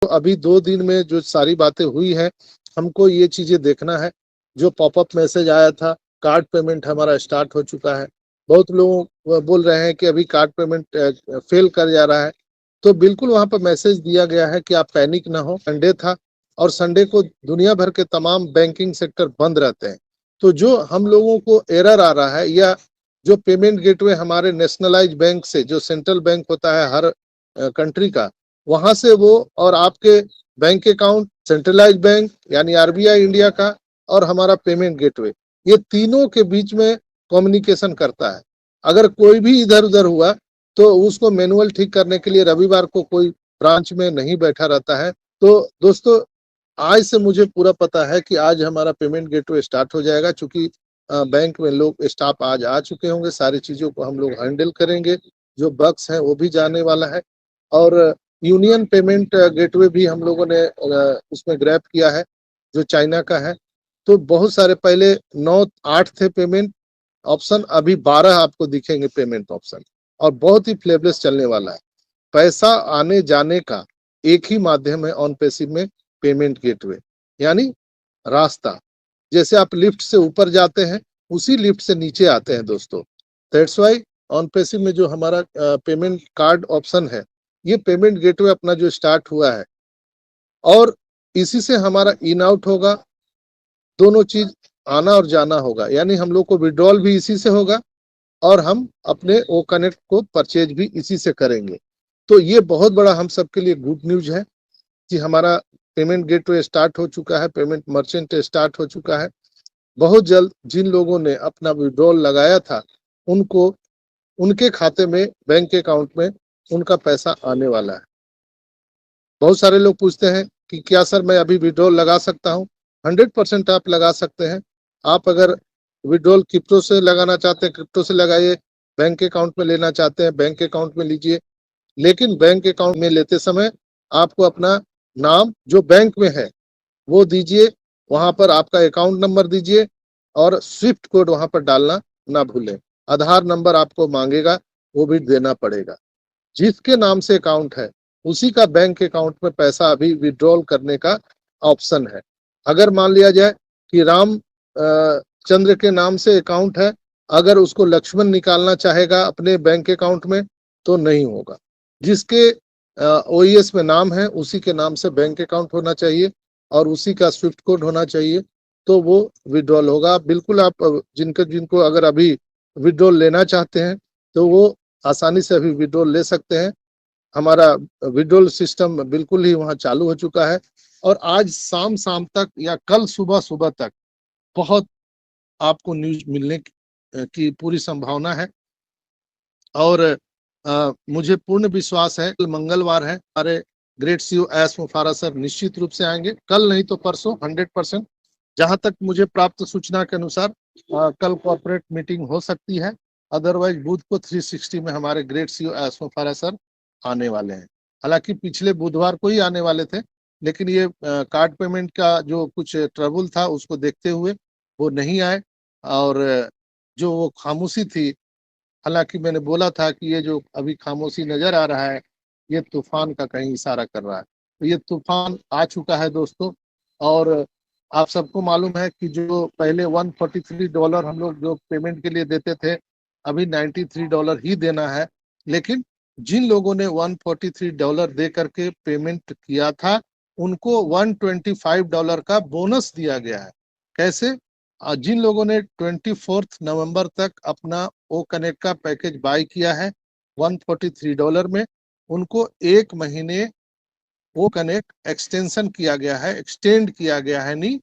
तो अभी 2 दिन में जो सारी बातें हुई है, हमको ये चीजें देखना है। जो पॉपअप मैसेज आया था, कार्ड पेमेंट हमारा स्टार्ट हो चुका है। बहुत लोग बोल रहे हैं कि अभी कार्ड पेमेंट फेल कर जा रहा है। तो बिल्कुल वहां पर मैसेज दिया गया है कि आप पैनिक ना हो। संडे था और संडे को दुनिया भर के तमाम बैंकिंग सेक्टर बंद रहते हैं। तो जो हम लोगों को एरर आ रहा है, या जो पेमेंट गेटवे हमारे नेशनलाइज बैंक से, जो सेंट्रल बैंक होता है हर कंट्री का, वहां से वो और आपके बैंक अकाउंट, सेंट्रलाइज बैंक यानी आरबीआई इंडिया का, और हमारा पेमेंट गेटवे, ये तीनों के बीच में कम्युनिकेशन करता है। अगर कोई भी इधर उधर हुआ तो उसको मैनुअल ठीक करने के लिए रविवार को कोई ब्रांच में नहीं बैठा रहता है। तो दोस्तों, आज से मुझे पूरा पता है कि आज हमारा पेमेंट गेटवे स्टार्ट हो जाएगा, क्योंकि बैंक में लोग स्टाफ आज आ चुके होंगे। सारी चीजों को हम लोग हैंडल करेंगे। जो बग्स हैं वो भी जाने वाला है। और यूनियन पेमेंट गेटवे भी हम लोगों ने उसमें ग्रैब किया है, जो चाइना का है। तो बहुत सारे पहले 9-8 थे पेमेंट ऑप्शन, अभी 12 आपको दिखेंगे पेमेंट ऑप्शन, और बहुत ही फ्लेवलेस चलने वाला है। पैसा आने जाने का एक ही माध्यम है ऑन पैसिव में, पेमेंट गेटवे, यानी रास्ता। जैसे आप लिफ्ट से ऊपर जाते हैं, उसी लिफ्ट से नीचे आते हैं दोस्तों। दैट्स वाई ऑन पैसिव में जो हमारा पेमेंट कार्ड ऑप्शन है, ये पेमेंट गेटवे अपना जो स्टार्ट हुआ है, और इसी से हमारा इन आउट होगा। दोनों चीज आना और जाना होगा, यानी हम लोग को विड्रॉल भी इसी से होगा, और हम अपने ओ कनेक्ट को परचेज भी इसी से करेंगे। तो ये बहुत बड़ा हम सबके लिए गुड न्यूज है कि हमारा पेमेंट गेटवे स्टार्ट हो चुका है, पेमेंट मर्चेंट स्टार्ट हो चुका है। बहुत जल्द जिन लोगों ने अपना विड्रॉल लगाया था, उनको उनके खाते में, बैंक अकाउंट में उनका पैसा आने वाला है। बहुत सारे लोग पूछते हैं कि क्या सर मैं अभी विड्रॉल लगा सकता हूँ? 100% आप लगा सकते हैं। आप अगर विड्रॉल क्रिप्टो से लगाना चाहते हैं, क्रिप्टो से लगाइए। बैंक अकाउंट में लेना चाहते हैं, बैंक अकाउंट में लीजिए। लेकिन बैंक अकाउंट में लेते समय आपको अपना नाम जो बैंक में है वो दीजिए, वहां पर आपका अकाउंट नंबर दीजिए, और स्विफ्ट कोड वहां पर डालना ना भूलें। आधार नंबर आपको मांगेगा, वो भी देना पड़ेगा। जिसके नाम से अकाउंट है, उसी का बैंक अकाउंट में पैसा अभी विड्रॉल करने का ऑप्शन है। अगर मान लिया जाए कि राम चंद्र के नाम से अकाउंट है, अगर उसको लक्ष्मण निकालना चाहेगा अपने बैंक अकाउंट में, तो नहीं होगा। जिसके ओईएस में नाम है, उसी के नाम से बैंक अकाउंट होना चाहिए, और उसी का स्विफ्ट कोड होना चाहिए, तो वो विड्रॉल होगा। बिल्कुल आप जिनको अगर अभी विड्रॉल लेना चाहते हैं, तो वो आसानी से अभी विड्रॉल ले सकते हैं। हमारा विड्रॉल सिस्टम बिल्कुल ही वहाँ चालू हो चुका है, और आज शाम शाम तक या कल सुबह सुबह तक बहुत आपको न्यूज मिलने की पूरी संभावना है। और मुझे पूर्ण विश्वास है, कल मंगलवार है, हमारे ग्रेट सीईओ एस मुफारा सर निश्चित रूप से आएंगे, कल नहीं तो परसों 100%। जहां तक मुझे प्राप्त सूचना के अनुसार कल कॉर्पोरेट मीटिंग हो सकती है। अदरवाइज बुध को 360 में हमारे ग्रेट सीईओ एस मुफारा सर आने वाले हैं। हालांकि पिछले बुधवार को ही आने वाले थे, लेकिन ये कार्ड पेमेंट का जो कुछ ट्रबल था, उसको देखते हुए वो नहीं आए। और जो वो खामोशी थी, हालांकि मैंने बोला था कि ये जो अभी खामोशी नजर आ रहा है, ये तूफान का कहीं इशारा कर रहा है। तो ये तूफान आ चुका है दोस्तों। और आप सबको मालूम है कि जो पहले $143 हम लोग जो पेमेंट के लिए देते थे, अभी $93 ही देना है। लेकिन जिन लोगों ने $143 दे करके पेमेंट किया था, उनको $125 का बोनस दिया गया है। कैसे? जिन लोगों ने 24 नवंबर तक अपना ओ कनेक्ट का पैकेज बाय किया है $143 में, उनको 1 महीने वो कनेक्ट एक्सटेंशन किया गया है, एक्सटेंड किया गया है। नहीं,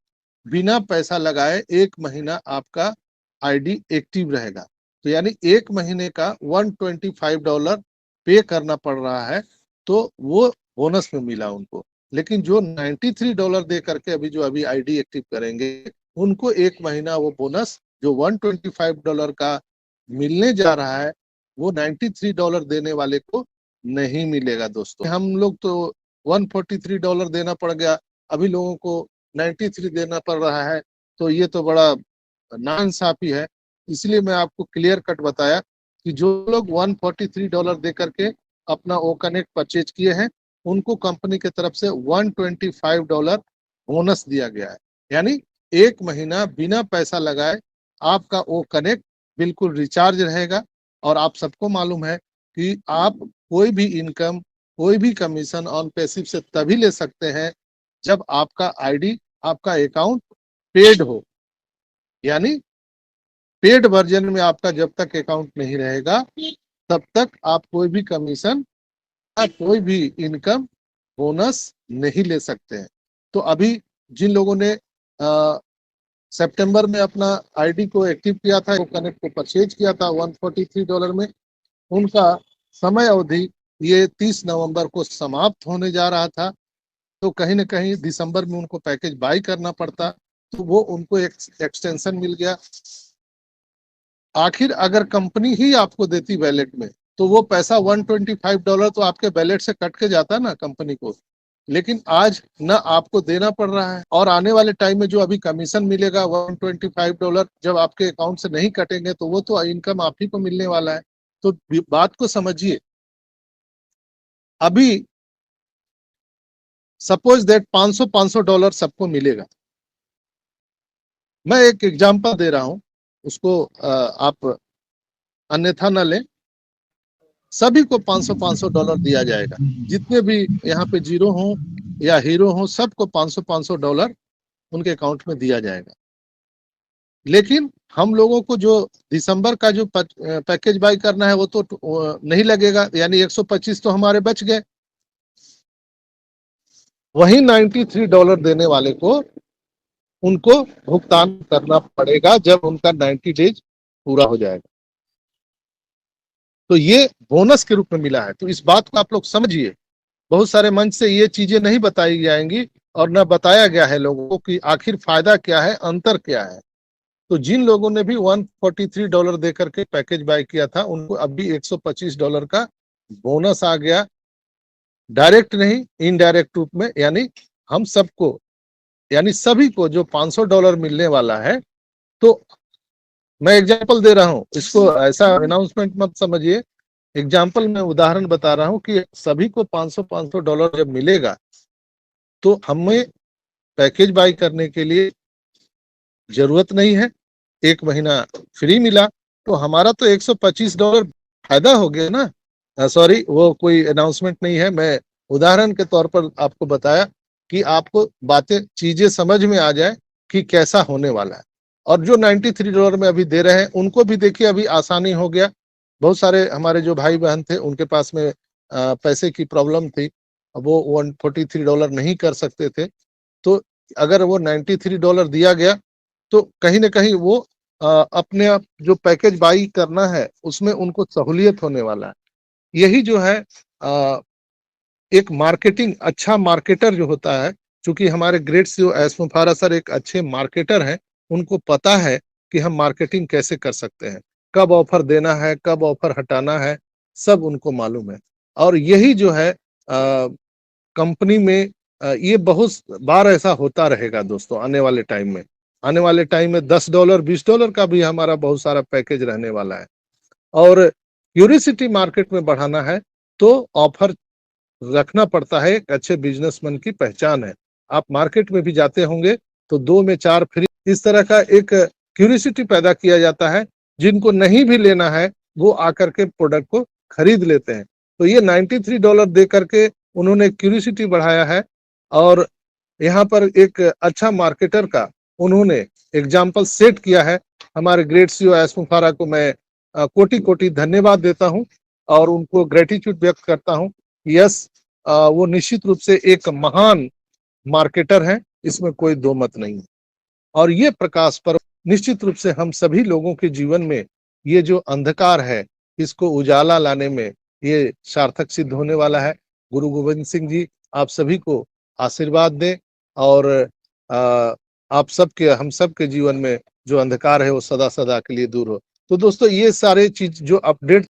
बिना पैसा लगाए 1 महीना आपका आईडी एक्टिव रहेगा। तो यानी 1 महीने का $125 पे करना पड़ रहा है, तो वो बोनस में मिला उनको। लेकिन जो $93 दे करके अभी आईडी एक्टिव करेंगे, उनको 1 महीना वो बोनस जो $125 का मिलने जा रहा है, वो $93 देने वाले को नहीं मिलेगा दोस्तों। हम लोग तो $143 देना पड़ गया, अभी लोगों को 93 देना पड़ रहा है। तो ये तो बड़ा नाइंसाफी है। इसलिए मैं आपको क्लियर कट बताया कि जो लोग $143 दे करके अपना ओ कनेक्ट परचेज किए हैं, उनको कंपनी की तरफ से $125 बोनस दिया गया है। यानी 1 महीना बिना पैसा लगाए आपका वो कनेक्ट बिल्कुल रिचार्ज रहेगा। और आप सबको मालूम है कि आप कोई भी इनकम, कोई भी कमीशन ऑन पैसिव से तभी ले सकते हैं जब आपका आईडी, आपका अकाउंट पेड हो। यानी पेड वर्जन में आपका जब तक अकाउंट नहीं रहेगा तब तक आप कोई भी कमीशन या कोई भी इनकम बोनस नहीं ले सकते हैं। तो अभी जिन लोगों ने सितंबर में अपना आईडी को एक्टिव किया था, वो कनेक्ट को परचेज किया था $143 में, उनका समय अवधि ये 30 नवंबर को समाप्त होने जा रहा था। तो कहीं ना कहीं दिसंबर में उनको पैकेज बाई करना पड़ता, तो वो उनको एक एक्सटेंशन मिल गया। आखिर अगर कंपनी ही आपको देती वैलेट में तो वो पैसा $125 तो आपके वैलेट से कट के जाता ना कंपनी को। लेकिन आज न आपको देना पड़ रहा है, और आने वाले टाइम में जो अभी कमीशन मिलेगा $125 जब आपके अकाउंट से नहीं कटेंगे तो वो तो इनकम आप ही को मिलने वाला है। तो बात को समझिए। अभी सपोज दैट $500 सबको मिलेगा। मैं एक एग्जांपल दे रहा हूं, उसको आप अन्यथा न लें। सभी को $500 दिया जाएगा। जितने भी यहाँ पे जीरो हों या हीरो हों, सबको $500 उनके अकाउंट में दिया जाएगा। लेकिन हम लोगों को जो दिसंबर का जो पैकेज बाई करना है वो तो नहीं लगेगा, यानी 125 तो हमारे बच गए। वही $93 देने वाले को उनको भुगतान करना पड़ेगा जब उनका 90 डेज पूरा हो जाएगा। तो ये बोनस के रूप में मिला है। तो इस बात को आप लोग समझिए। बहुत सारे मंच से ये चीजें नहीं बताई जाएंगी और न बताया गया है लोगों को कि आखिर फायदा क्या है, अंतर क्या है। तो जिन लोगों ने भी $143 दे करके पैकेज बाय किया था, उनको अभी $125 का बोनस आ गया, डायरेक्ट नहीं इनडायरेक्ट रूप में। यानी हम सबको, यानी सभी को जो $500 मिलने वाला है। तो मैं एग्जांपल दे रहा हूं, इसको ऐसा अनाउंसमेंट मत समझिए। एग्जांपल में उदाहरण बता रहा हूं कि सभी को $500 जब मिलेगा तो हमें पैकेज बाय करने के लिए जरूरत नहीं है। 1 महीना फ्री मिला तो हमारा तो $125 फायदा हो गया ना। सॉरी, वो कोई अनाउंसमेंट नहीं है, मैं उदाहरण के तौर पर आपको बताया कि आपको बातें, चीजें समझ में आ जाए कि कैसा होने वाला है। और जो $93 में अभी दे रहे हैं उनको भी देखिए अभी आसानी हो गया। बहुत सारे हमारे जो भाई बहन थे उनके पास में पैसे की प्रॉब्लम थी, वो $143 नहीं कर सकते थे। तो अगर वो $93 दिया गया तो कहीं ना कहीं वो अपने आप जो पैकेज बाई करना है उसमें उनको सहूलियत होने वाला है। यही जो है एक मार्केटिंग, अच्छा मार्केटर जो होता है, चूंकि हमारे ग्रेट्स जो एस मुफारा सर एक अच्छे मार्केटर हैं, उनको पता है कि हम मार्केटिंग कैसे कर सकते हैं, कब ऑफर देना है, कब ऑफर हटाना है, सब उनको मालूम है। और यही जो है कंपनी में ये बहुत बार ऐसा होता रहेगा दोस्तों। आने वाले टाइम में, आने वाले टाइम में $10 $20 का भी हमारा बहुत सारा पैकेज रहने वाला है। और क्यूरियोसिटी मार्केट में बढ़ाना है तो ऑफर रखना पड़ता है, एक अच्छे बिजनेसमैन की पहचान है। आप मार्केट में भी जाते होंगे तो 2 में 4 फ्री, इस तरह का एक क्यूरियोसिटी पैदा किया जाता है। जिनको नहीं भी लेना है वो आकर के प्रोडक्ट को खरीद लेते हैं। तो ये $93 दे करके उन्होंने क्यूरियोसिटी बढ़ाया है। और यहाँ पर एक अच्छा मार्केटर का उन्होंने एग्जाम्पल सेट किया है। हमारे ग्रेट सीईओ एस मुफारा को मैं कोटि कोटि धन्यवाद देता हूँ और उनको ग्रेटिट्यूड व्यक्त करता हूँ। यस, वो निश्चित रूप से एक महान मार्केटर हैं, इसमें कोई दो मत नहीं है। और ये प्रकाश पर्व निश्चित रूप से हम सभी लोगों के जीवन में ये जो अंधकार है इसको उजाला लाने में ये सार्थक सिद्ध होने वाला है। गुरु गोविंद सिंह जी आप सभी को आशीर्वाद दें और आप सबके, हम सबके जीवन में जो अंधकार है वो सदा सदा के लिए दूर हो। तो दोस्तों ये सारे चीज जो अपडेट